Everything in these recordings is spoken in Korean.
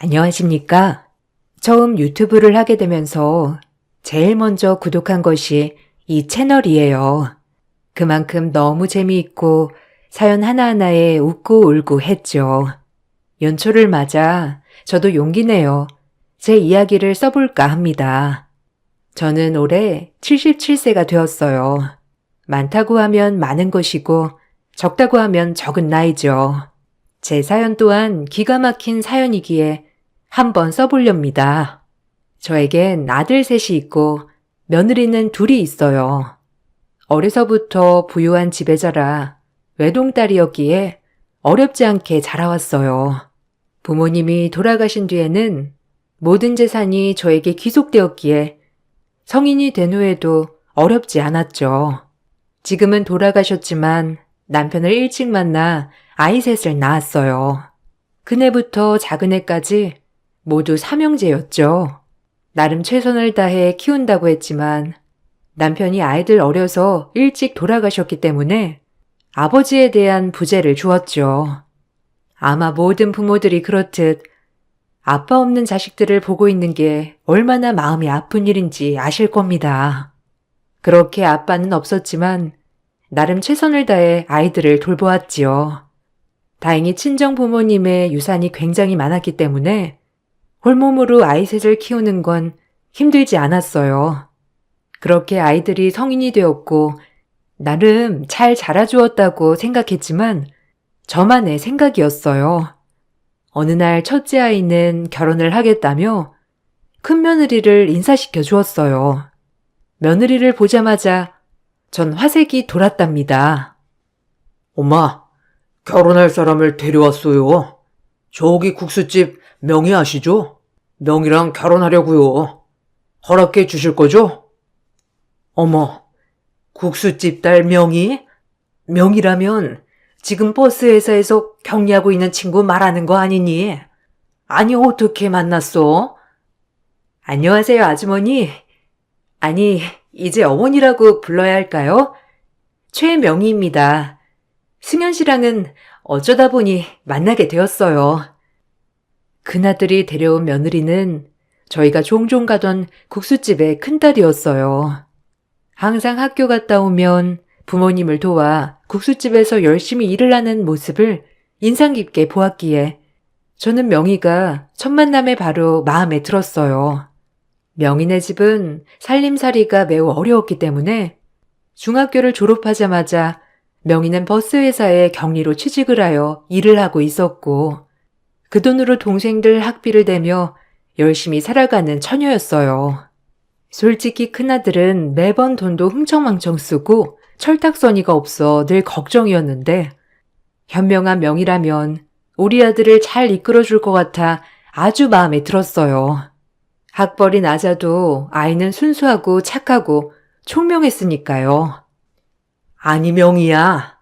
안녕하십니까? 처음 유튜브를 하게 되면서 제일 먼저 구독한 것이 이 채널이에요. 그만큼 너무 재미있고 사연 하나하나에 웃고 울고 했죠. 연초를 맞아 저도 용기 내어 제 이야기를 써볼까 합니다. 저는 올해 77세가 되었어요. 많다고 하면 많은 것이고 적다고 하면 적은 나이죠. 제 사연 또한 기가 막힌 사연이기에 한번 써보렵니다. 저에겐 아들 셋이 있고 며느리는 둘이 있어요. 어려서부터 부유한 집에 자라 외동딸이었기에 어렵지 않게 자라왔어요. 부모님이 돌아가신 뒤에는 모든 재산이 저에게 귀속되었기에 성인이 된 후에도 어렵지 않았죠. 지금은 돌아가셨지만 남편을 일찍 만나 아이 셋을 낳았어요. 큰애부터 작은애까지 모두 삼형제였죠. 나름 최선을 다해 키운다고 했지만 남편이 아이들 어려서 일찍 돌아가셨기 때문에 아버지에 대한 부재를 주었죠. 아마 모든 부모들이 그렇듯 아빠 없는 자식들을 보고 있는 게 얼마나 마음이 아픈 일인지 아실 겁니다. 그렇게 아빠는 없었지만 나름 최선을 다해 아이들을 돌보았지요. 다행히 친정 부모님의 유산이 굉장히 많았기 때문에 홀몸으로 아이 셋을 키우는 건 힘들지 않았어요. 그렇게 아이들이 성인이 되었고 나름 잘 자라주었다고 생각했지만 저만의 생각이었어요. 어느 날 첫째 아이는 결혼을 하겠다며 큰 며느리를 인사시켜 주었어요. 며느리를 보자마자 전 화색이 돌았답니다. 엄마, 결혼할 사람을 데려왔어요. 저기 국수집 명희 아시죠? 명희랑 결혼하려고요. 허락해 주실 거죠? 어머, 국수집 딸 명희? 명희라면 지금 버스 회사에서 격리하고 있는 친구 말하는 거 아니니? 아니, 어떻게 만났어? 안녕하세요, 아주머니. 아니, 이제 어머니라고 불러야 할까요? 최명희입니다. 승현 씨랑은 어쩌다 보니 만나게 되었어요. 큰아들이 데려온 며느리는 저희가 종종 가던 국수집의 큰딸이었어요. 항상 학교 갔다 오면 부모님을 도와 국수집에서 열심히 일을 하는 모습을 인상 깊게 보았기에 저는 명희가 첫 만남에 바로 마음에 들었어요. 명희네 집은 살림살이가 매우 어려웠기 때문에 중학교를 졸업하자마자 명희는 버스 회사에 격리로 취직을 하여 일을 하고 있었고 그 돈으로 동생들 학비를 대며 열심히 살아가는 처녀였어요. 솔직히 큰아들은 매번 돈도 흥청망청 쓰고 철딱서니가 없어 늘 걱정이었는데 현명한 명희라면 우리 아들을 잘 이끌어줄 것 같아 아주 마음에 들었어요. 학벌이 낮아도 아이는 순수하고 착하고 총명했으니까요. 아니, 명희야.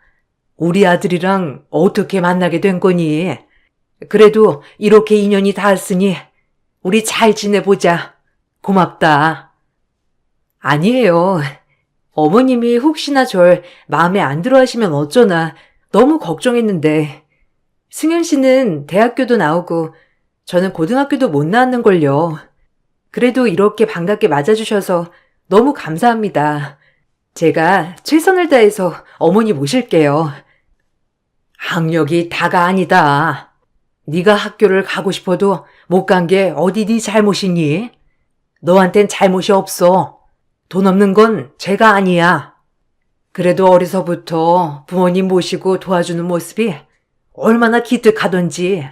우리 아들이랑 어떻게 만나게 된 거니? 그래도 이렇게 인연이 닿았으니 우리 잘 지내보자. 고맙다. 아니에요. 어머님이 혹시나 절 마음에 안 들어 하시면 어쩌나 너무 걱정했는데 승현 씨는 대학교도 나오고 저는 고등학교도 못 나왔는걸요. 그래도 이렇게 반갑게 맞아주셔서 너무 감사합니다. 제가 최선을 다해서 어머니 모실게요. 학력이 다가 아니다. 네가 학교를 가고 싶어도 못 간 게 어디 네 잘못이니? 너한텐 잘못이 없어. 돈 없는 건 죄가 아니야. 그래도 어려서부터 부모님 모시고 도와주는 모습이 얼마나 기특하던지.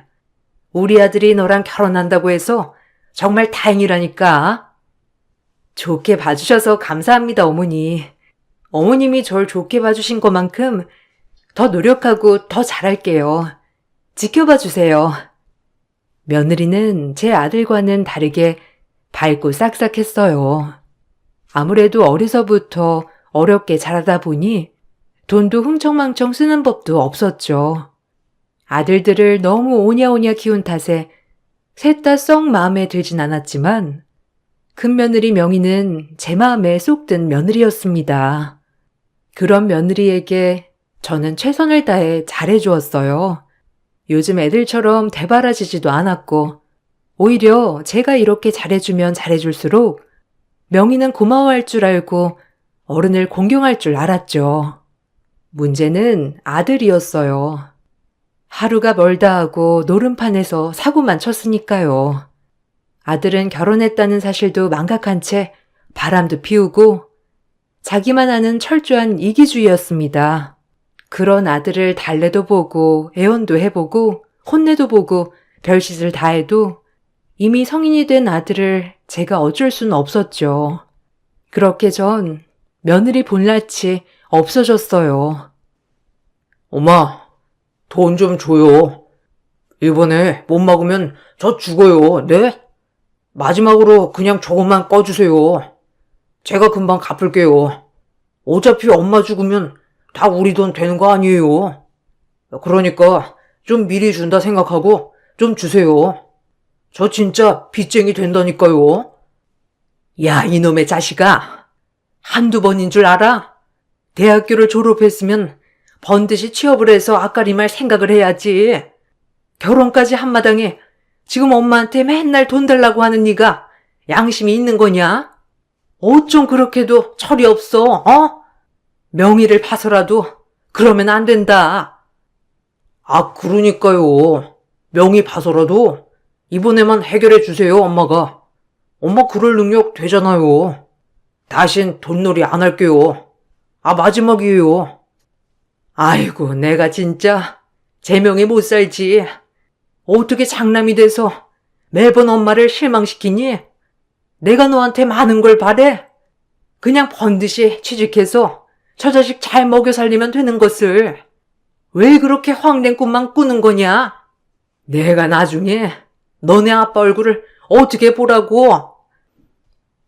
우리 아들이 너랑 결혼한다고 해서 정말 다행이라니까. 좋게 봐주셔서 감사합니다, 어머니. 어머님이 절 좋게 봐주신 것만큼 더 노력하고 더 잘할게요. 지켜봐 주세요. 며느리는 제 아들과는 다르게 밝고 싹싹했어요. 아무래도 어려서부터 어렵게 자라다 보니 돈도 흥청망청 쓰는 법도 없었죠. 아들들을 너무 오냐오냐 키운 탓에 셋 다 썩 마음에 들진 않았지만 큰며느리 명희는 제 마음에 쏙 든 며느리였습니다. 그런 며느리에게 저는 최선을 다해 잘해주었어요. 요즘 애들처럼 대바라지지도 않았고 오히려 제가 이렇게 잘해주면 잘해줄수록 명희는 고마워할 줄 알고 어른을 공경할 줄 알았죠. 문제는 아들이었어요. 하루가 멀다 하고 노름판에서 사고만 쳤으니까요. 아들은 결혼했다는 사실도 망각한 채 바람도 피우고 자기만 아는 철저한 이기주의였습니다. 그런 아들을 달래도 보고 애원도 해보고 혼내도 보고 별짓을 다 해도 이미 성인이 된 아들을 제가 어쩔 수는 없었죠. 그렇게 전 며느리 본낯이 없어졌어요. 엄마, 돈 좀 줘요. 이번에 못 먹으면 저 죽어요, 네? 마지막으로 그냥 조금만 꺼주세요. 제가 금방 갚을게요. 어차피 엄마 죽으면 다 우리 돈 되는 거 아니에요. 그러니까 좀 미리 준다 생각하고 좀 주세요. 저 진짜 빚쟁이 된다니까요. 야, 이놈의 자식아. 한두 번인 줄 알아? 대학교를 졸업했으면 번듯이 취업을 해서 아까리말 생각을 해야지. 결혼까지 한마당에 지금 엄마한테 맨날 돈 달라고 하는 네가 양심이 있는 거냐? 어쩜 그렇게도 철이 없어, 어? 명의를 봐서라도 그러면 안 된다. 아, 그러니까요. 명의 봐서라도 이번에만 해결해 주세요, 엄마가. 엄마 그럴 능력 되잖아요. 다신 돈놀이 안 할게요. 아, 마지막이에요. 아이고, 내가 진짜 제명에 못 살지. 어떻게 장남이 돼서 매번 엄마를 실망시키니? 내가 너한테 많은 걸 바래? 그냥 번듯이 취직해서 저 자식 잘 먹여 살리면 되는 것을 왜 그렇게 황된 꿈만 꾸는 거냐? 내가 나중에 너네 아빠 얼굴을 어떻게 보라고?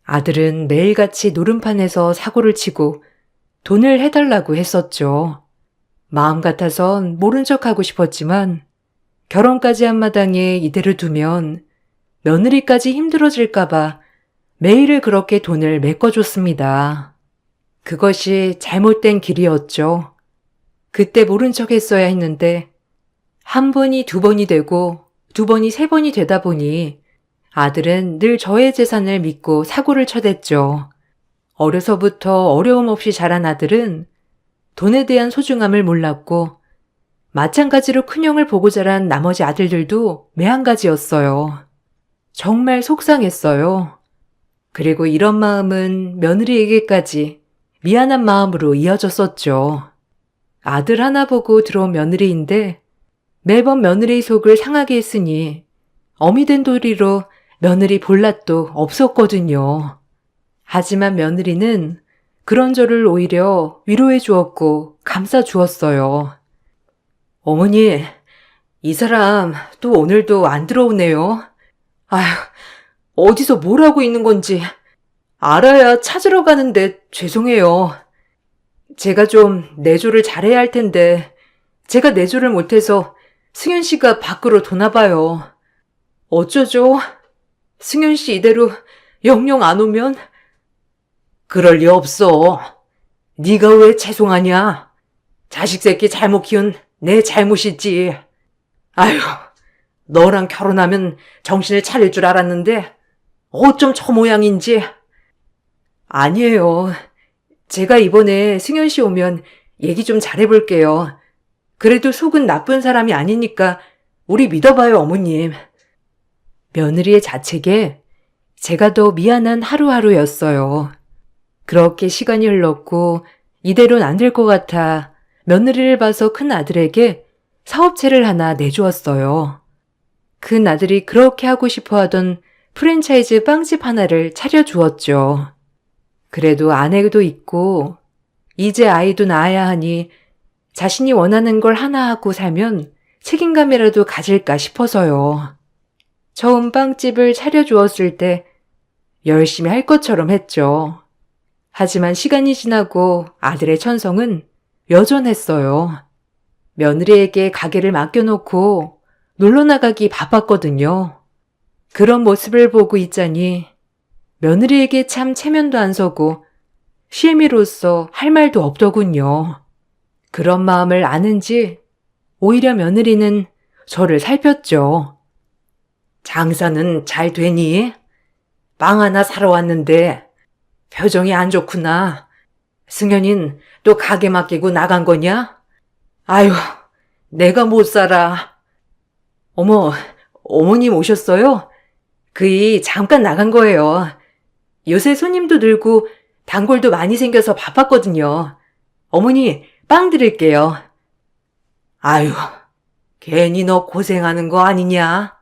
아들은 매일같이 노름판에서 사고를 치고 돈을 해달라고 했었죠. 마음 같아선 모른 척하고 싶었지만 결혼까지 한 마당에 이대로 두면 며느리까지 힘들어질까봐 매일을 그렇게 돈을 메꿔줬습니다. 그것이 잘못된 길이었죠. 그때 모른 척 했어야 했는데 한 번이 두 번이 되고 두 번이 세 번이 되다 보니 아들은 늘 저의 재산을 믿고 사고를 쳐댔죠. 어려서부터 어려움 없이 자란 아들은 돈에 대한 소중함을 몰랐고 마찬가지로 큰형을 보고 자란 나머지 아들들도 매한가지였어요. 정말 속상했어요. 그리고 이런 마음은 며느리에게까지 미안한 마음으로 이어졌었죠. 아들 하나 보고 들어온 며느리인데 매번 며느리 속을 상하게 했으니 어미 된 도리로 며느리 볼랏도 없었거든요. 하지만 며느리는 그런 저를 오히려 위로해 주었고 감싸 주었어요. 어머니, 이 사람 또 오늘도 안 들어오네요. 아휴, 어디서 뭘 하고 있는 건지 알아야 찾으러 가는데 죄송해요. 제가 좀 내조를 잘해야 할 텐데 제가 내조를 못해서 승현 씨가 밖으로 도나 봐요. 어쩌죠? 승현 씨 이대로 영영 안 오면? 그럴 리 없어. 네가 왜 죄송하냐? 자식 새끼 잘못 키운 내 잘못이지. 아휴, 너랑 결혼하면 정신을 차릴 줄 알았는데 어쩜 저 모양인지. 아니에요. 제가 이번에 승현 씨 오면 얘기 좀 잘해볼게요. 그래도 속은 나쁜 사람이 아니니까 우리 믿어봐요, 어머님. 며느리의 자책에 제가 더 미안한 하루하루였어요. 그렇게 시간이 흘렀고 이대로는 안 될 것 같아 며느리를 봐서 큰 아들에게 사업체를 하나 내주었어요. 큰 아들이 그렇게 하고 싶어 하던 프랜차이즈 빵집 하나를 차려주었죠. 그래도 아내도 있고 이제 아이도 낳아야 하니 자신이 원하는 걸 하나 하고 살면 책임감이라도 가질까 싶어서요. 처음 빵집을 차려주었을 때 열심히 할 것처럼 했죠. 하지만 시간이 지나고 아들의 천성은 여전했어요. 며느리에게 가게를 맡겨놓고 놀러 나가기 바빴거든요. 그런 모습을 보고 있자니 며느리에게 참 체면도 안 서고 시애미로서 할 말도 없더군요. 그런 마음을 아는지 오히려 며느리는 저를 살폈죠. 장사는 잘 되니? 빵 하나 사러 왔는데 표정이 안 좋구나. 승현인 또 가게 맡기고 나간 거냐? 아유, 내가 못 살아. 어머, 어머님 오셨어요? 그이 잠깐 나간 거예요. 요새 손님도 늘고 단골도 많이 생겨서 바빴거든요. 어머니, 빵 드릴게요. 아유, 괜히 너 고생하는 거 아니냐?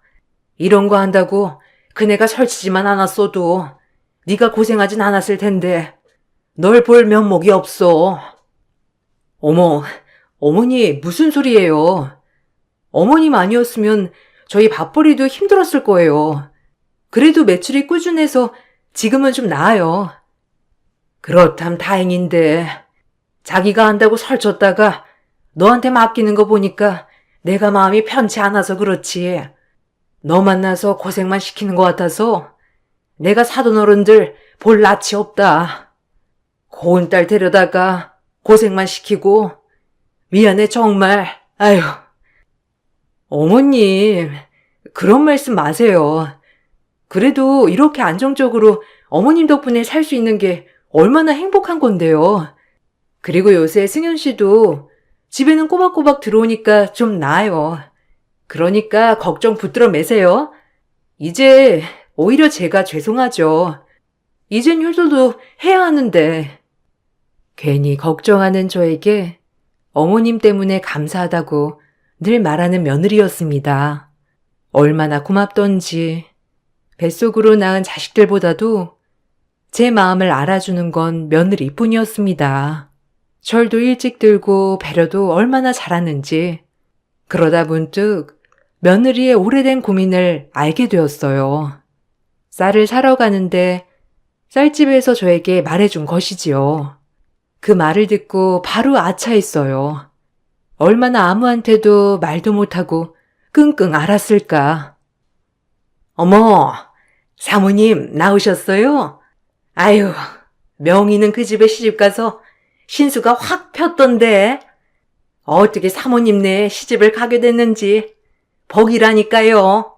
이런 거 한다고 그네가 설치지만 않았어도 네가 고생하진 않았을 텐데 널 볼 면목이 없어. 어머, 어머니 무슨 소리예요? 어머님 아니었으면 저희 밥벌이도 힘들었을 거예요. 그래도 매출이 꾸준해서 지금은 좀 나아요. 그렇담 다행인데 자기가 한다고 설쳤다가 너한테 맡기는 거 보니까 내가 마음이 편치 않아서 그렇지. 너 만나서 고생만 시키는 것 같아서 내가 사돈 어른들 볼 낯이 없다. 고운 딸 데려다가 고생만 시키고 미안해 정말. 아휴. 어머님, 그런 말씀 마세요. 그래도 이렇게 안정적으로 어머님 덕분에 살 수 있는 게 얼마나 행복한 건데요. 그리고 요새 승현 씨도 집에는 꼬박꼬박 들어오니까 좀 나아요. 그러니까 걱정 붙들어 매세요. 이제 오히려 제가 죄송하죠. 이젠 효도도 해야 하는데. 괜히 걱정하는 저에게 어머님 때문에 감사하다고 늘 말하는 며느리였습니다. 얼마나 고맙던지 뱃속으로 낳은 자식들보다도 제 마음을 알아주는 건 며느리뿐이었습니다. 철도 일찍 들고 배려도 얼마나 잘하는지 그러다 문득 며느리의 오래된 고민을 알게 되었어요. 쌀을 사러 가는데 쌀집에서 저에게 말해준 것이지요. 그 말을 듣고 바로 아차했어요. 얼마나 아무한테도 말도 못하고 끙끙 앓았을까. 어머, 사모님 나오셨어요? 아유, 명희는 그 집에 시집가서 신수가 확 폈던데 어떻게 사모님네 시집을 가게 됐는지 복이라니까요.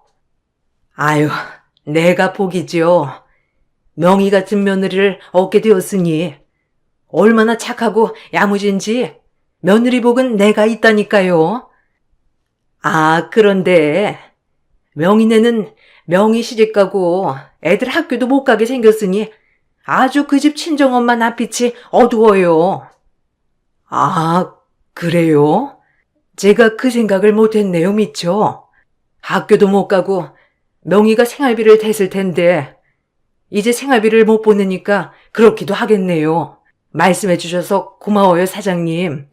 아유, 내가 복이지요. 명희 같은 며느리를 얻게 되었으니 얼마나 착하고 야무진지 며느리 복은 내가 있다니까요. 아, 그런데 명희네는 명희 시집가고 애들 학교도 못 가게 생겼으니 아주 그 집 친정엄마 낯빛이 어두워요. 아, 그래요? 제가 그 생각을 못했네요, 미처. 학교도 못 가고 명희가 생활비를 댔을 텐데 이제 생활비를 못 보내니까 그렇기도 하겠네요. 말씀해 주셔서 고마워요, 사장님.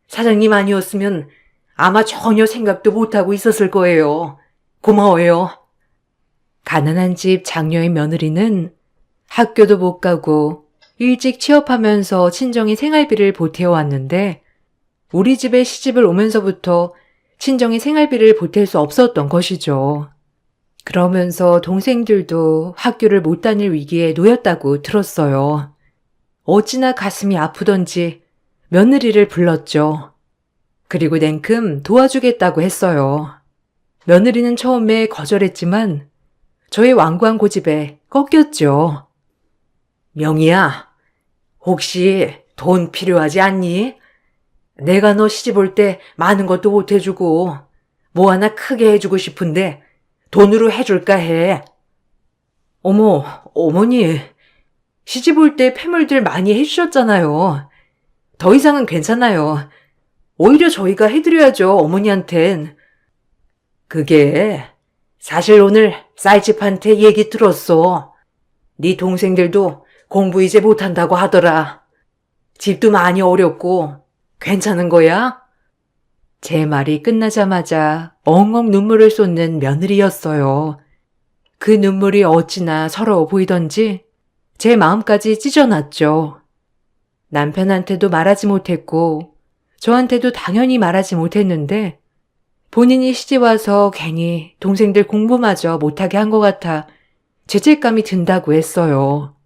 사장님 아니었으면 아마 전혀 생각도 못하고 있었을 거예요. 고마워요. 가난한 집 장녀의 며느리는 학교도 못 가고 일찍 취업하면서 친정이 생활비를 보태어왔는데 우리 집에 시집을 오면서부터 친정이 생활비를 보탤 수 없었던 것이죠. 그러면서 동생들도 학교를 못 다닐 위기에 놓였다고 들었어요. 어찌나 가슴이 아프던지 며느리를 불렀죠. 그리고 냉큼 도와주겠다고 했어요. 며느리는 처음에 거절했지만 저의 완고한 고집에 꺾였죠. 명희야, 혹시 돈 필요하지 않니? 내가 너 시집 올 때 많은 것도 못 해주고 뭐 하나 크게 해주고 싶은데 돈으로 해줄까 해. 어머, 어머니, 시집 올 때 폐물들 많이 해주셨잖아요. 더 이상은 괜찮아요. 오히려 저희가 해드려야죠, 어머니한텐. 그게 사실 오늘 쌀집한테 얘기 들었어. 네 동생들도 공부 이제 못한다고 하더라. 집도 많이 어렵고 괜찮은 거야? 제 말이 끝나자마자 엉엉 눈물을 쏟는 며느리였어요. 그 눈물이 어찌나 서러워 보이던지 제 마음까지 찢어놨죠. 남편한테도 말하지 못했고 저한테도 당연히 말하지 못했는데 본인이 시집와서 괜히 동생들 공부마저 못하게 한 것 같아 죄책감이 든다고 했어요.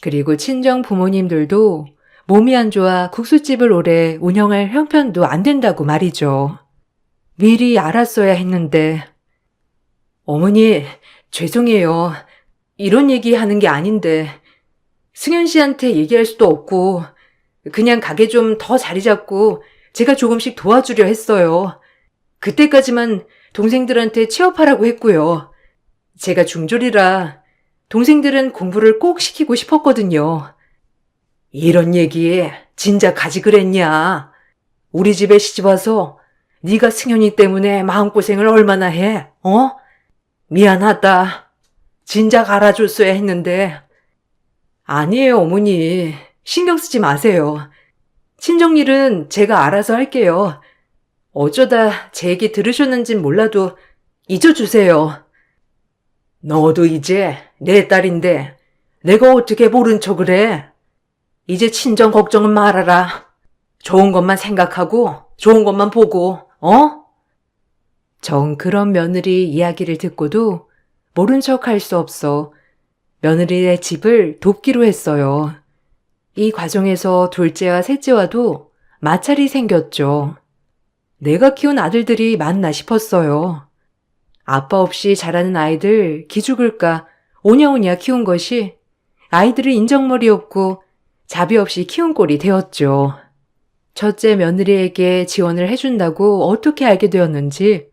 그리고 친정 부모님들도 몸이 안 좋아 국수집을 오래 운영할 형편도 안 된다고 말이죠. 미리 알았어야 했는데 어머니, 죄송해요. 이런 얘기 하는 게 아닌데, 승현 씨한테 얘기할 수도 없고, 그냥 가게 좀 더 자리 잡고 제가 조금씩 도와주려 했어요. 그때까지만 동생들한테 취업하라고 했고요. 제가 중졸이라 동생들은 공부를 꼭 시키고 싶었거든요. 이런 얘기 진작 가지 그랬냐? 우리 집에 시집와서 네가 승현이 때문에 마음고생을 얼마나 해? 미안하다. 진작 알아줬어야 했는데. 아니에요, 어머니. 신경 쓰지 마세요. 친정일은 제가 알아서 할게요. 어쩌다 제 얘기 들으셨는진 몰라도 잊어주세요. 너도 이제 내 딸인데 내가 어떻게 모른 척을 해? 이제 친정 걱정은 말아라. 좋은 것만 생각하고 좋은 것만 보고, 정 그런 며느리 이야기를 듣고도 모른 척 할 수 없어 며느리의 집을 돕기로 했어요. 이 과정에서 둘째와 셋째와도 마찰이 생겼죠. 내가 키운 아들들이 맞나 싶었어요. 아빠 없이 자라는 아이들 기죽을까 오냐오냐 키운 것이 아이들을 인정머리 없고 자비 없이 키운 꼴이 되었죠. 첫째 며느리에게 지원을 해준다고 어떻게 알게 되었는지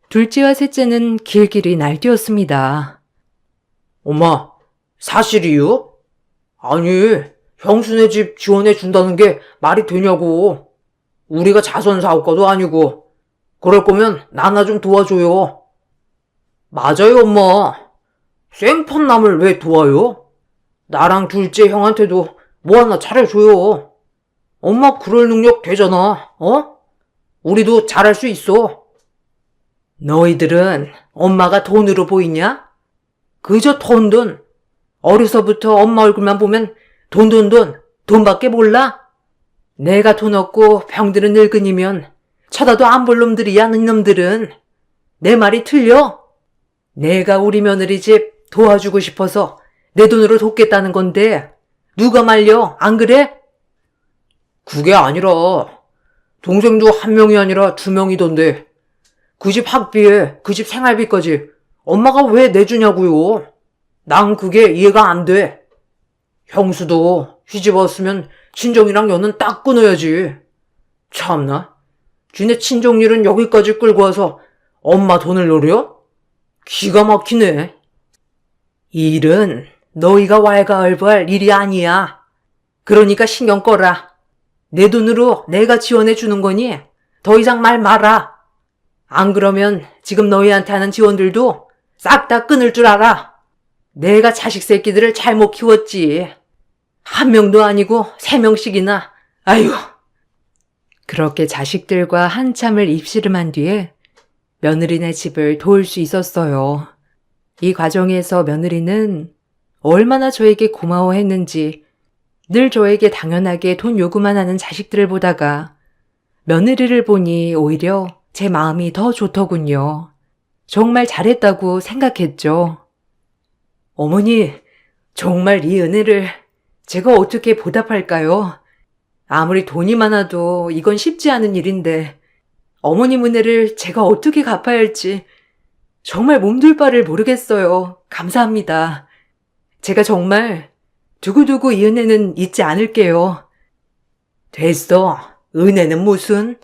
둘째와 셋째는 길길이 날뛰었습니다. 엄마, 사실이요? 아니, 형수네 집 지원해 준다는 게 말이 되냐고. 우리가 자선 사업가도 아니고. 그럴 거면 나나 좀 도와줘요. 맞아요, 엄마. 생판남을 왜 도와요? 나랑 둘째 형한테도 뭐 하나 차려줘요. 엄마 그럴 능력 되잖아, 우리도 잘할 수 있어. 너희들은 엄마가 돈으로 보이냐? 그저 돈. 어려서부터 엄마 얼굴만 보면 돈밖에 몰라? 내가 돈 없고 병드는 늙은이면 쳐다도 안 볼 놈들이야, 이놈들은. 내 말이 틀려? 내가 우리 며느리 집 도와주고 싶어서 내 돈으로 돕겠다는 건데 누가 말려, 안 그래? 그게 아니라 동생도 한 명이 아니라 두 명이던데 그 집 학비에 그 집 생활비까지 엄마가 왜 내주냐고요. 난 그게 이해가 안 돼. 형수도 시집 왔으면 친정이랑 연은 딱 끊어야지. 참나, 지네 친정일은 여기까지 끌고 와서 엄마 돈을 노려? 기가 막히네. 이 일은 너희가 왈가왈부할 일이 아니야. 그러니까 신경 꺼라. 내 돈으로 내가 지원해 주는 거니 더 이상 말 마라. 안 그러면 지금 너희한테 하는 지원들도 싹 다 끊을 줄 알아. 내가 자식 새끼들을 잘못 키웠지. 한 명도 아니고 3명씩이나. 아이고. 그렇게 자식들과 한참을 입씨름한 뒤에 며느리네 집을 도울 수 있었어요. 이 과정에서 며느리는 얼마나 저에게 고마워했는지 늘 저에게 당연하게 돈 요구만 하는 자식들을 보다가 며느리를 보니 오히려 제 마음이 더 좋더군요. 정말 잘했다고 생각했죠. 어머니, 정말 이 은혜를 제가 어떻게 보답할까요? 아무리 돈이 많아도 이건 쉽지 않은 일인데 어머님 은혜를 제가 어떻게 갚아야 할지 정말 몸둘 바를 모르겠어요. 감사합니다. 제가 정말 두고두고 이 은혜는 잊지 않을게요. 됐어. 은혜는 무슨?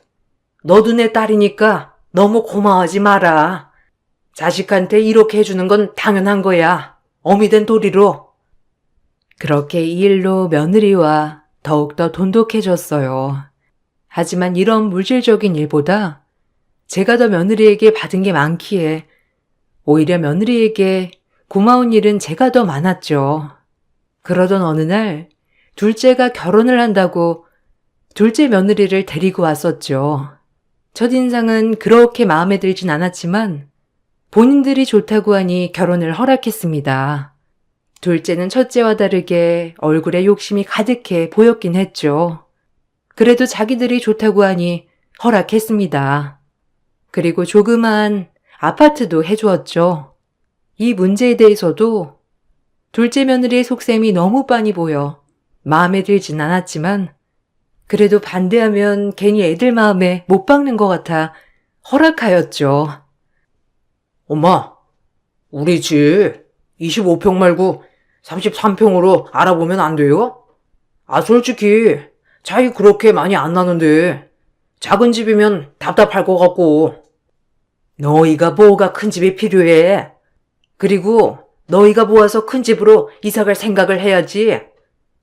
너도 내 딸이니까 너무 고마워하지 마라. 자식한테 이렇게 해주는 건 당연한 거야. 어미 된 도리로. 그렇게 이 일로 며느리와 더욱더 돈독해졌어요. 하지만 이런 물질적인 일보다 제가 더 며느리에게 받은 게 많기에 오히려 며느리에게 고마운 일은 제가 더 많았죠. 그러던 어느 날 둘째가 결혼을 한다고 둘째 며느리를 데리고 왔었죠. 첫인상은 그렇게 마음에 들진 않았지만 본인들이 좋다고 하니 결혼을 허락했습니다. 둘째는 첫째와 다르게 얼굴에 욕심이 가득해 보였긴 했죠. 그래도 자기들이 좋다고 하니 허락했습니다. 그리고 조그만 아파트도 해주었죠. 이 문제에 대해서도 둘째 며느리의 속셈이 너무 빤히 보여 마음에 들진 않았지만 그래도 반대하면 괜히 애들 마음에 못 박는 것 같아 허락하였죠. 엄마, 우리 집 25평 말고 33평으로 알아보면 안 돼요? 아, 솔직히 차이 그렇게 많이 안 나는데 작은 집이면 답답할 것 같고. 너희가 뭐가 큰 집이 필요해? 그리고 너희가 모아서 큰 집으로 이사갈 생각을 해야지.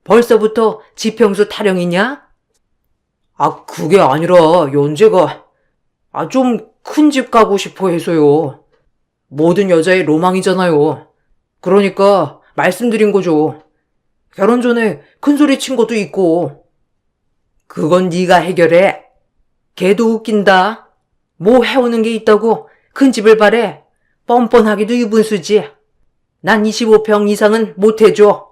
벌써부터 지평수 타령이냐? 아, 그게 아니라 연재가 좀 큰 집 가고 싶어 해서요. 모든 여자의 로망이잖아요. 그러니까 말씀드린 거죠. 결혼 전에 큰 소리 친 것도 있고. 그건 네가 해결해. 걔도 웃긴다. 뭐 해오는 게 있다고 큰 집을 바래. 뻔뻔하기도 유분수지. 난 25평 이상은 못 해줘.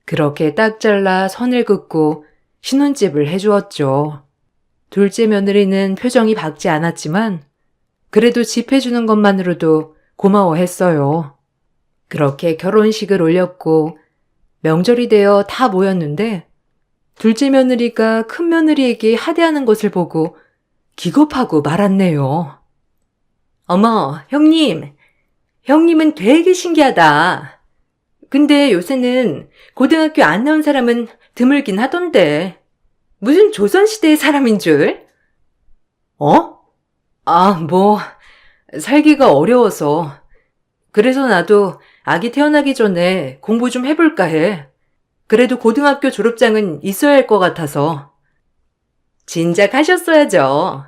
그렇게 딱 잘라 선을 긋고 신혼집을 해주었죠. 둘째 며느리는 표정이 밝지 않았지만 그래도 집 해주는 것만으로도 고마워했어요. 그렇게 결혼식을 올렸고 명절이 되어 다 모였는데 둘째 며느리가 큰 며느리에게 하대하는 것을 보고 기겁하고 말았네요. 어머, 형님은 되게 신기하다. 근데 요새는 고등학교 안 나온 사람은 드물긴 하던데 무슨 조선시대의 사람인 줄? 어? 살기가 어려워서. 그래서 나도 아기 태어나기 전에 공부 좀 해볼까 해. 그래도 고등학교 졸업장은 있어야 할 것 같아서. 진작 하셨어야죠.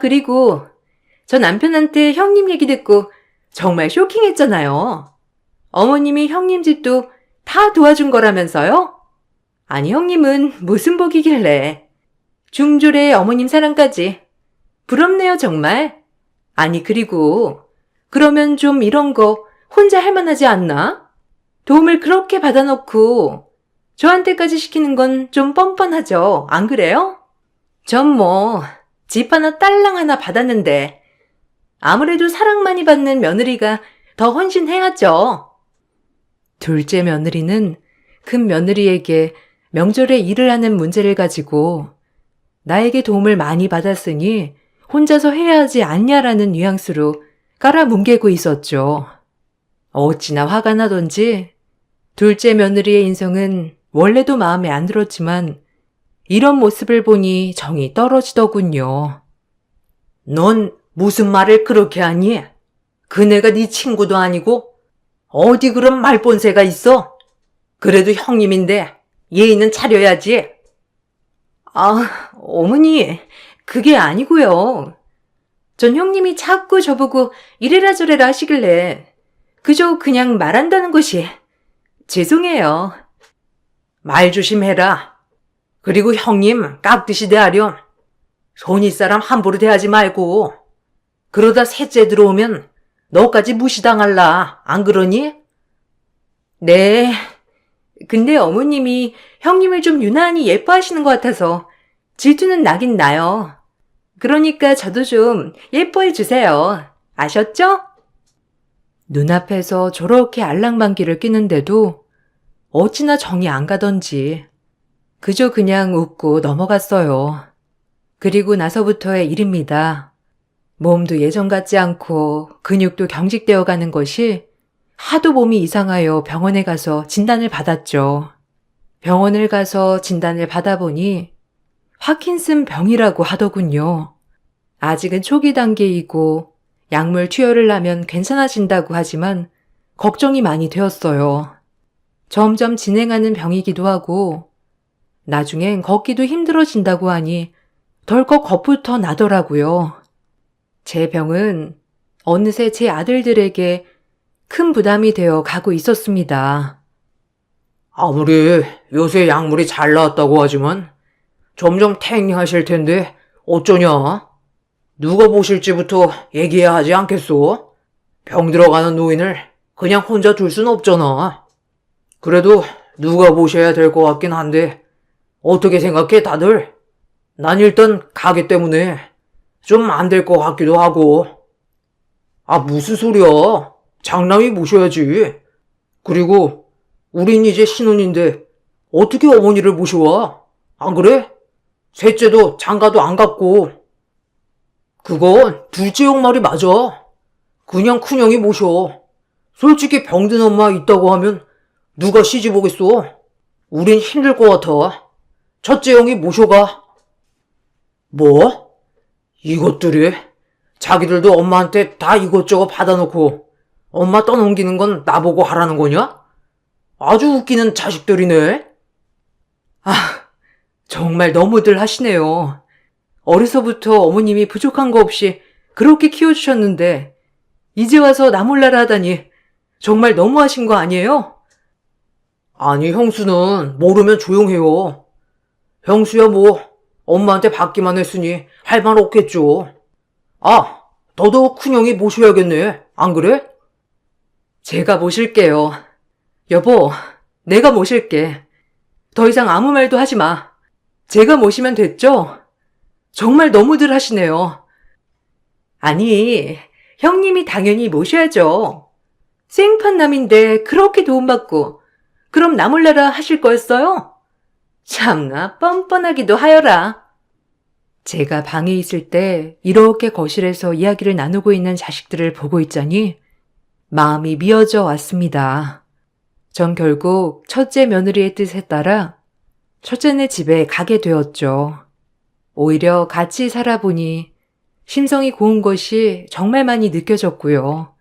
그리고 저 남편한테 형님 얘기 듣고 정말 쇼킹했잖아요. 어머님이 형님 집도 다 도와준 거라면서요? 아니, 형님은 무슨 복이길래. 중졸의 어머님 사랑까지. 부럽네요, 정말. 아니, 그리고 그러면 좀 이런 거 혼자 할 만하지 않나? 도움을 그렇게 받아놓고 저한테까지 시키는 건 좀 뻔뻔하죠. 안 그래요? 전 집 하나 딸랑 하나 받았는데 아무래도 사랑 많이 받는 며느리가 더 헌신해야죠. 둘째 며느리는 큰 며느리에게 명절에 일을 하는 문제를 가지고 나에게 도움을 많이 받았으니 혼자서 해야 하지 않냐라는 뉘앙스로 깔아뭉개고 있었죠. 어찌나 화가 나던지 둘째 며느리의 인성은 원래도 마음에 안 들었지만 이런 모습을 보니 정이 떨어지더군요. 넌 무슨 말을 그렇게 하니? 그네가 네 친구도 아니고 어디 그런 말본새가 있어? 그래도 형님인데 예의는 차려야지. 어머니, 그게 아니고요. 전 형님이 자꾸 저보고 이래라 저래라 하시길래 그저 그냥 말한다는 것이. 죄송해요. 말 조심해라. 그리고 형님 깍듯이 대하렴. 손윗사람 함부로 대하지 말고. 그러다 셋째 들어오면 너까지 무시당할라. 안 그러니? 네. 근데 어머님이 형님을 좀 유난히 예뻐하시는 것 같아서 질투는 나긴 나요. 그러니까 저도 좀 예뻐해 주세요. 아셨죠? 눈앞에서 저렇게 알랑방귀를 끼는데도 어찌나 정이 안 가던지 그저 그냥 웃고 넘어갔어요. 그리고 나서부터의 일입니다. 몸도 예전 같지 않고 근육도 경직되어 가는 것이 하도 몸이 이상하여 병원에 가서 진단을 받았죠. 병원을 가서 진단을 받아보니 파킨슨 병이라고 하더군요. 아직은 초기 단계이고 약물 투여를 하면 괜찮아진다고 하지만 걱정이 많이 되었어요. 점점 진행하는 병이기도 하고 나중엔 걷기도 힘들어진다고 하니 덜컥 겁부터 나더라고요. 제 병은 어느새 제 아들들에게 큰 부담이 되어 가고 있었습니다. 아무리 요새 약물이 잘 나왔다고 하지만 점점 탱링하실 텐데 어쩌냐? 누가 보실지부터 얘기해야 하지 않겠소? 병 들어가는 노인을 그냥 혼자 둘 순 없잖아. 그래도 누가 보셔야 될 것 같긴 한데 어떻게 생각해 다들? 난 일단 가게 때문에 좀 안 될 것 같기도 하고. 무슨 소리야? 장남이 모셔야지. 그리고 우린 이제 신혼인데 어떻게 어머니를 모셔와? 안 그래? 셋째도 장가도 안 갔고. 그건 둘째 형 말이 맞아. 그냥 큰형이 모셔. 솔직히 병든 엄마 있다고 하면 누가 시집 오겠어? 우린 힘들 것 같아. 첫째 형이 모셔가. 뭐? 이것들이? 자기들도 엄마한테 다 이것저것 받아놓고 엄마 떠넘기는 건 나보고 하라는 거냐? 아주 웃기는 자식들이네. 아, 정말 너무들 하시네요. 어려서부터 어머님이 부족한 거 없이 그렇게 키워주셨는데 이제 와서 나 몰라라 하다니 정말 너무하신 거 아니에요? 아니, 형수는 모르면 조용해요. 형수야 뭐 엄마한테 받기만 했으니 할 말 없겠죠. 아, 너도 큰형이 모셔야겠네. 안 그래? 제가 모실게요. 여보, 내가 모실게. 더 이상 아무 말도 하지 마. 제가 모시면 됐죠? 정말 너무들 하시네요. 아니, 형님이 당연히 모셔야죠. 생판남인데 그렇게 도움받고 그럼 나 몰라라 하실 거였어요? 참나 뻔뻔하기도 하여라. 제가 방에 있을 때 이렇게 거실에서 이야기를 나누고 있는 자식들을 보고 있자니 마음이 미어져 왔습니다. 전 결국 첫째 며느리의 뜻에 따라 첫째네 집에 가게 되었죠. 오히려 같이 살아보니 심성이 고운 것이 정말 많이 느껴졌고요.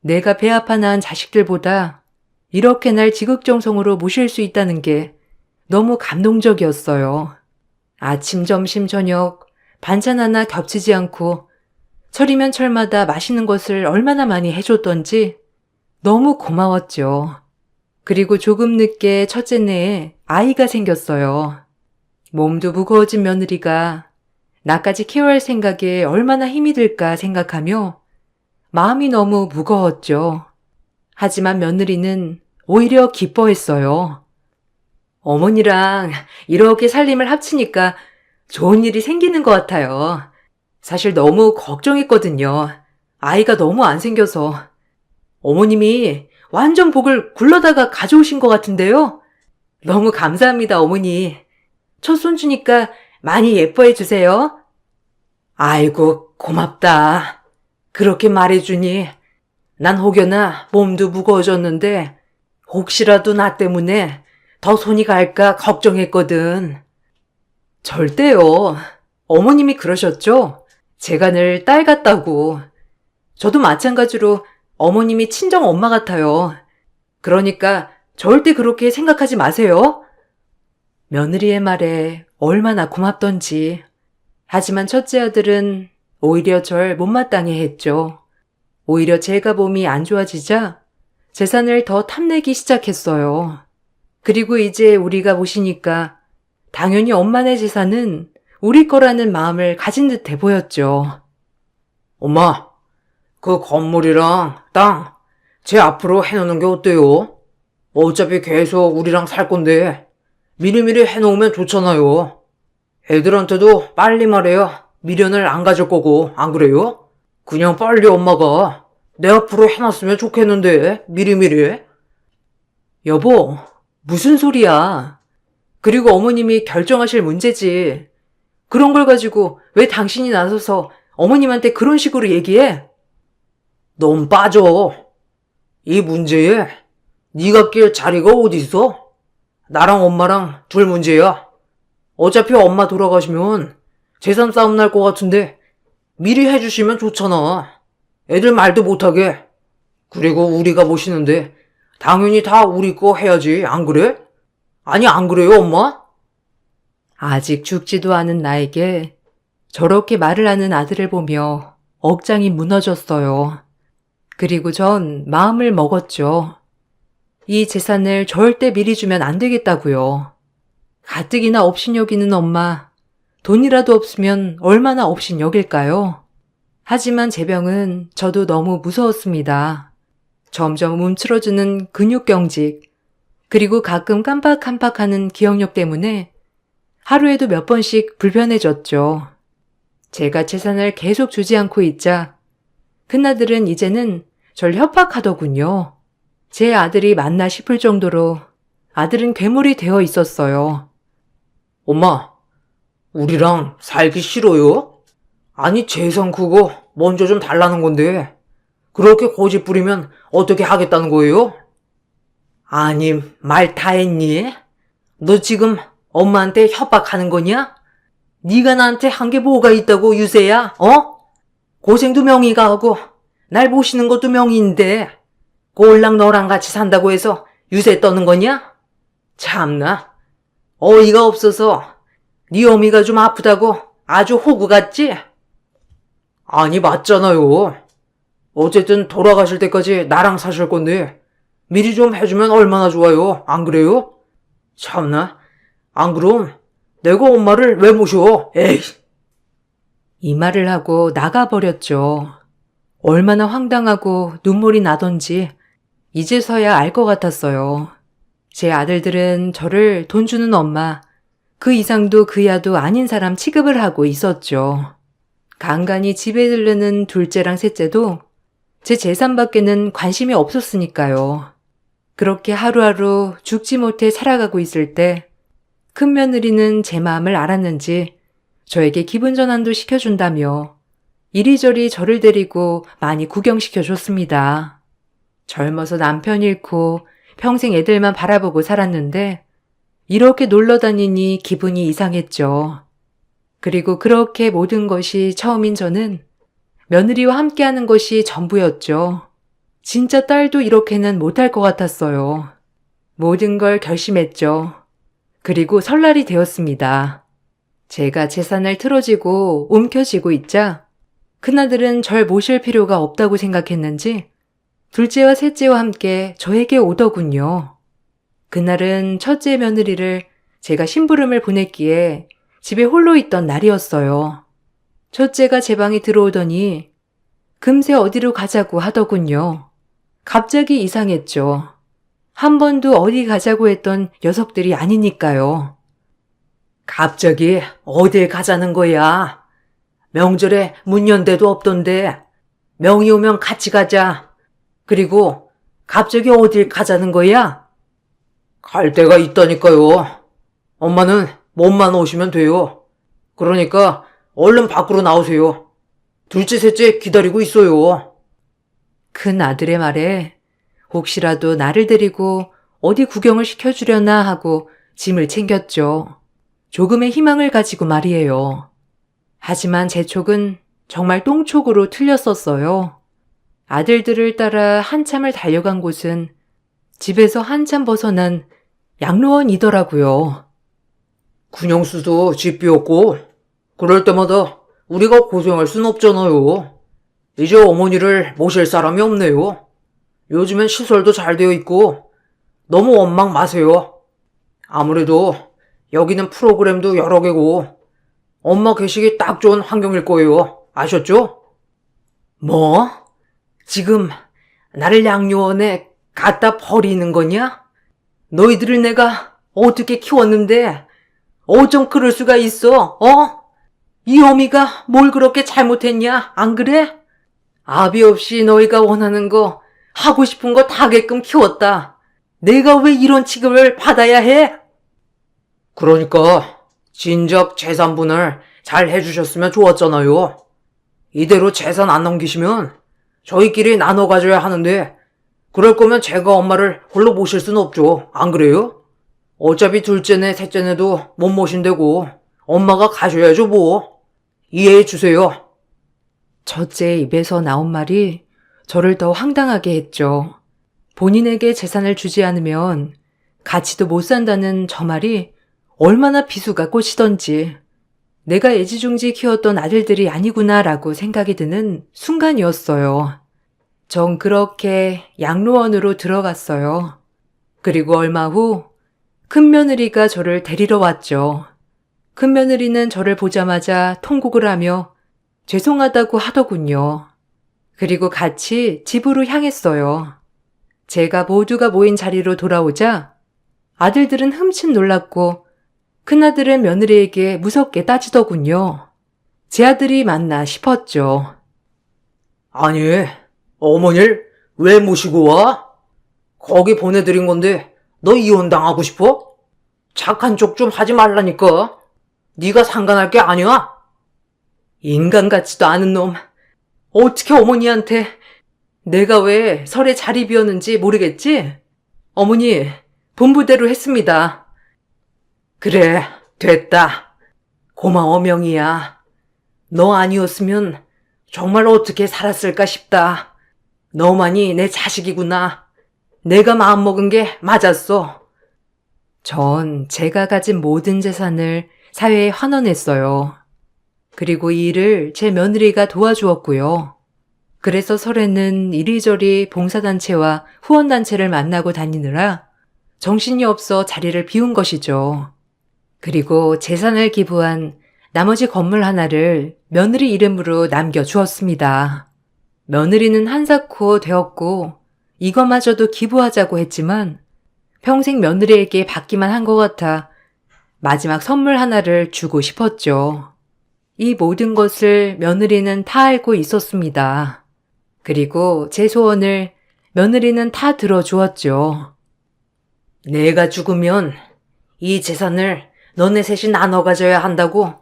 내가 배 아파 낳은 자식들보다 이렇게 날 지극정성으로 모실 수 있다는 게 너무 감동적이었어요. 아침, 점심, 저녁 반찬 하나 겹치지 않고 철이면 철마다 맛있는 것을 얼마나 많이 해줬던지 너무 고마웠죠. 그리고 조금 늦게 첫째네에 아이가 생겼어요. 몸도 무거워진 며느리가 나까지 케어할 생각에 얼마나 힘이 들까 생각하며 마음이 너무 무거웠죠. 하지만 며느리는 오히려 기뻐했어요. 어머니랑 이렇게 살림을 합치니까 좋은 일이 생기는 것 같아요. 사실 너무 걱정했거든요. 아이가 너무 안 생겨서. 어머님이 완전 복을 굴러다가 가져오신 것 같은데요. 너무 감사합니다, 어머니. 첫 손주니까 많이 예뻐해 주세요. 아이고, 고맙다. 그렇게 말해주니 난 혹여나 몸도 무거워졌는데 혹시라도 나 때문에 더 손이 갈까 걱정했거든. 절대요. 어머님이 그러셨죠? 제가 늘 딸 같다고. 저도 마찬가지로 어머님이 친정 엄마 같아요. 그러니까 절대 그렇게 생각하지 마세요. 며느리의 말에 얼마나 고맙던지. 하지만 첫째 아들은 오히려 절 못마땅해 했죠. 오히려 제가 몸이 안 좋아지자 재산을 더 탐내기 시작했어요. 그리고 이제 우리가 모시니까 당연히 엄마네 재산은 우리 거라는 마음을 가진 듯해 보였죠. 엄마, 그 건물이랑 땅, 제 앞으로 해놓는 게 어때요? 어차피 계속 우리랑 살 건데 미리미리 해놓으면 좋잖아요. 애들한테도 빨리 말해야 미련을 안 가질 거고, 안 그래요? 그냥 빨리 엄마가 내 앞으로 해놨으면 좋겠는데, 미리미리. 여보, 무슨 소리야? 그리고 어머님이 결정하실 문제지. 그런 걸 가지고 왜 당신이 나서서 어머님한테 그런 식으로 얘기해? 넌 빠져. 이 문제에 네가 낄 자리가 어디 있어? 나랑 엄마랑 둘 문제야. 어차피 엄마 돌아가시면 재산 싸움 날 것 같은데 미리 해주시면 좋잖아. 애들 말도 못하게. 그리고 우리가 모시는데 당연히 다 우리 거 해야지, 안 그래? 아니, 안 그래요, 엄마? 아직 죽지도 않은 나에게 저렇게 말을 하는 아들을 보며 억장이 무너졌어요. 그리고 전 마음을 먹었죠. 이 재산을 절대 미리 주면 안 되겠다고요. 가뜩이나 업신여기는 엄마, 돈이라도 없으면 얼마나 업신여길까요? 하지만 제 병은 저도 너무 무서웠습니다. 점점 움츠러드는 근육경직, 그리고 가끔 깜빡깜빡하는 기억력 때문에 하루에도 몇 번씩 불편해졌죠. 제가 재산을 계속 주지 않고 있자 큰아들은 이제는 절 협박하더군요. 제 아들이 맞나 싶을 정도로 아들은 괴물이 되어 있었어요. 엄마, 우리랑 살기 싫어요? 아니, 재산 그거 먼저 좀 달라는 건데 그렇게 고집 부리면 어떻게 하겠다는 거예요? 아니, 말 다 했니? 너 지금 엄마한테 협박하는 거냐? 네가 나한테 한 게 뭐가 있다고, 유세야? 어? 고생도 명의가 하고 날 모시는 것도 명의인데 꼴랑 너랑 같이 산다고 해서 유세 떠는 거냐? 참나, 어이가 없어서 네 어미가 좀 아프다고 아주 호구 같지? 아니, 맞잖아요. 어쨌든 돌아가실 때까지 나랑 사실 건데 미리 좀 해주면 얼마나 좋아요. 안 그래요? 참나, 안 그럼 내가 엄마를 왜 모셔? 에이. 이 말을 하고 나가버렸죠. 얼마나 황당하고 눈물이 나던지 이제서야 알 것 같았어요. 제 아들들은 저를 돈 주는 엄마, 그 이상도 그야도 아닌 사람 취급을 하고 있었죠. 간간히 집에 들르는 둘째랑 셋째도 제 재산밖에는 관심이 없었으니까요. 그렇게 하루하루 죽지 못해 살아가고 있을 때 큰 며느리는 제 마음을 알았는지 저에게 기분 전환도 시켜준다며 이리저리 저를 데리고 많이 구경시켜줬습니다. 젊어서 남편 잃고 평생 애들만 바라보고 살았는데 이렇게 놀러 다니니 기분이 이상했죠. 그리고 그렇게 모든 것이 처음인 저는 며느리와 함께하는 것이 전부였죠. 진짜 딸도 이렇게는 못할 것 같았어요. 모든 걸 결심했죠. 그리고 설날이 되었습니다. 제가 재산을 틀어지고 움켜쥐고 있자 큰아들은 절 모실 필요가 없다고 생각했는지 둘째와 셋째와 함께 저에게 오더군요. 그날은 첫째 며느리를 제가 심부름을 보냈기에 집에 홀로 있던 날이었어요. 첫째가 제 방에 들어오더니 금세 어디로 가자고 하더군요. 갑자기 이상했죠. 한 번도 어디 가자고 했던 녀석들이 아니니까요. 갑자기 어딜 가자는 거야? 명절에 문연대도 없던데 명이 오면 같이 가자. 그리고 갑자기 어딜 가자는 거야? 갈 데가 있다니까요. 엄마는 몸만 오시면 돼요. 그러니까 얼른 밖으로 나오세요. 둘째, 셋째 기다리고 있어요. 큰 아들의 말에 혹시라도 나를 데리고 어디 구경을 시켜주려나 하고 짐을 챙겼죠. 조금의 희망을 가지고 말이에요. 하지만 제 촉은 정말 똥촉으로 틀렸었어요. 아들들을 따라 한참을 달려간 곳은 집에서 한참 벗어난 양로원이더라고요. 군영수도 집 비웠고 그럴 때마다 우리가 고생할 순 없잖아요. 이제 어머니를 모실 사람이 없네요. 요즘엔 시설도 잘 되어 있고 너무 원망 마세요. 아무래도 여기는 프로그램도 여러 개고 엄마 계시기 딱 좋은 환경일 거예요. 아셨죠? 뭐? 지금 나를 양로원에 갖다 버리는 거냐? 너희들을 내가 어떻게 키웠는데 어쩜 그럴 수가 있어? 어? 이 어미가 뭘 그렇게 잘못했냐? 안 그래? 아비 없이 너희가 원하는 거 하고 싶은 거 다 하게끔 키웠다. 내가 왜 이런 취급을 받아야 해? 그러니까 진작 재산분할 잘 해주셨으면 좋았잖아요. 이대로 재산 안 넘기시면 저희끼리 나눠 가져야 하는데 그럴 거면 제가 엄마를 홀로 모실 수는 없죠. 안 그래요? 어차피 둘째네 셋째네도 못 모신다고 엄마가 가셔야죠 뭐. 이해해 주세요. 첫째 입에서 나온 말이 저를 더 황당하게 했죠. 본인에게 재산을 주지 않으면 같이도 못 산다는 저 말이 얼마나 비수가 꽂히던지 내가 애지중지 키웠던 아들들이 아니구나라고 생각이 드는 순간이었어요. 전 그렇게 양로원으로 들어갔어요. 그리고 얼마 후 큰며느리가 저를 데리러 왔죠. 큰며느리는 저를 보자마자 통곡을 하며 죄송하다고 하더군요. 그리고 같이 집으로 향했어요. 제가 모두가 모인 자리로 돌아오자 아들들은 흠칫 놀랐고 큰아들은 며느리에게 무섭게 따지더군요. 제 아들이 맞나 싶었죠. 아니, 어머니를 왜 모시고 와? 거기 보내드린 건데 너 이혼당하고 싶어? 착한 척 좀 하지 말라니까. 네가 상관할 게 아니야. 인간 같지도 않은 놈. 어떻게 어머니한테 내가 왜 설에 자리 비웠는지 모르겠지? 어머니, 본부대로 했습니다. 그래, 됐다. 고마워, 명희야. 너 아니었으면 정말 어떻게 살았을까 싶다. 너만이 내 자식이구나. 내가 마음먹은 게 맞았어. 전 제가 가진 모든 재산을 사회에 환원했어요. 그리고 이 일을 제 며느리가 도와주었고요. 그래서 설에는 이리저리 봉사단체와 후원단체를 만나고 다니느라 정신이 없어 자리를 비운 것이죠. 그리고 재산을 기부한 나머지 건물 하나를 며느리 이름으로 남겨주었습니다. 며느리는 한사코 되었고 이것마저도 기부하자고 했지만 평생 며느리에게 받기만 한 것 같아 마지막 선물 하나를 주고 싶었죠. 이 모든 것을 며느리는 다 알고 있었습니다. 그리고 제 소원을 며느리는 다 들어주었죠. 내가 죽으면 이 재산을 너네 셋이 나눠 가져야 한다고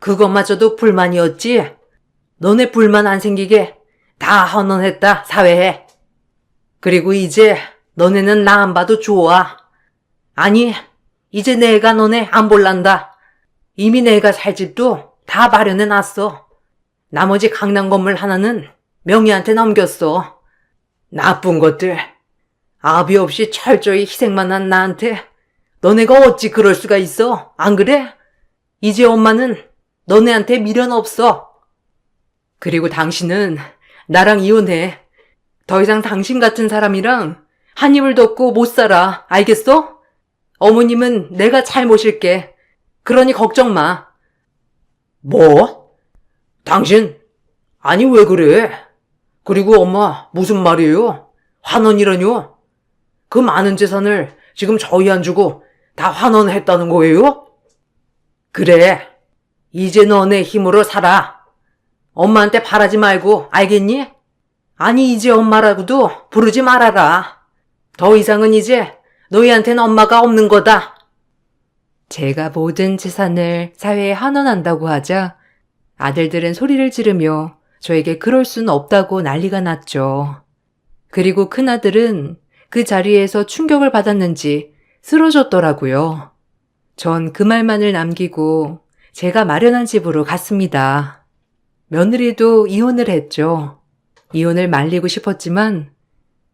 그것마저도 불만이었지? 너네 불만 안 생기게 다 헌원했다, 사회에. 그리고 이제 너네는 나 안 봐도 좋아. 아니, 이제 내가 너네 안 볼란다. 이미 내가 살 집도 다 마련해놨어. 나머지 강남 건물 하나는 명희한테 넘겼어. 나쁜 것들. 아비 없이 철저히 희생만 한 나한테 너네가 어찌 그럴 수가 있어? 안 그래? 이제 엄마는 너네한테 미련 없어. 그리고 당신은 나랑 이혼해. 더 이상 당신 같은 사람이랑 한 입을 덮고 못 살아. 알겠어? 어머님은 내가 잘 모실게. 그러니 걱정 마. 뭐? 당신? 아니 왜 그래? 그리고 엄마 무슨 말이에요? 환원이라뇨? 그 많은 재산을 지금 저희 안 주고 다 환원했다는 거예요? 그래. 이제 너네 힘으로 살아. 엄마한테 바라지 말고 알겠니? 아니 이제 엄마라고도 부르지 말아라. 더 이상은 이제 너희한테는 엄마가 없는 거다. 제가 모든 재산을 사회에 환원한다고 하자 아들들은 소리를 지르며 저에게 그럴 순 없다고 난리가 났죠. 그리고 큰아들은 그 자리에서 충격을 받았는지 쓰러졌더라고요. 전 그 말만을 남기고 제가 마련한 집으로 갔습니다. 며느리도 이혼을 했죠. 이혼을 말리고 싶었지만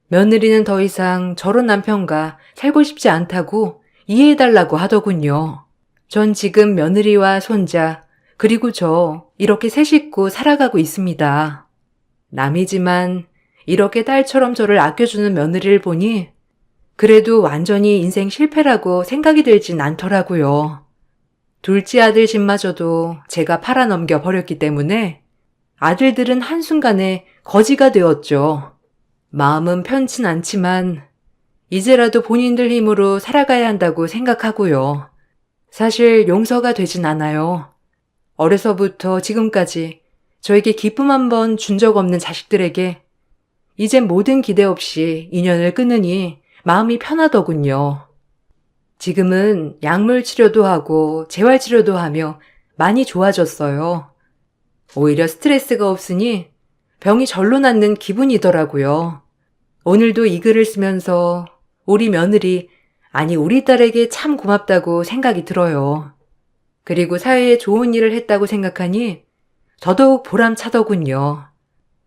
며느리는 더 이상 저런 남편과 살고 싶지 않다고 이해해달라고 하더군요. 전 지금 며느리와 손자, 그리고 저 이렇게 세 식구 살아가고 있습니다. 남이지만 이렇게 딸처럼 저를 아껴주는 며느리를 보니 그래도 완전히 인생 실패라고 생각이 들진 않더라고요. 둘째 아들 집마저도 제가 팔아넘겨 버렸기 때문에 아들들은 한순간에 거지가 되었죠. 마음은 편치 않지만 이제라도 본인들 힘으로 살아가야 한다고 생각하고요. 사실 용서가 되진 않아요. 어려서부터 지금까지 저에게 기쁨 한 번 준 적 없는 자식들에게 이젠 모든 기대 없이 인연을 끊으니 마음이 편하더군요. 지금은 약물 치료도 하고 재활 치료도 하며 많이 좋아졌어요. 오히려 스트레스가 없으니 병이 절로 낫는 기분이더라고요. 오늘도 이 글을 쓰면서 우리 며느리, 아니 우리 딸에게 참 고맙다고 생각이 들어요. 그리고 사회에 좋은 일을 했다고 생각하니 더더욱 보람차더군요.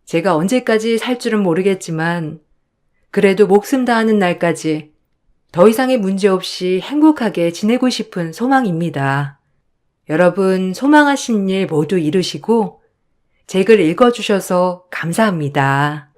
제가 언제까지 살 줄은 모르겠지만 그래도 목숨 다하는 날까지 더 이상의 문제 없이 행복하게 지내고 싶은 소망입니다. 여러분 소망하신 일 모두 이루시고 제 글 읽어주셔서 감사합니다.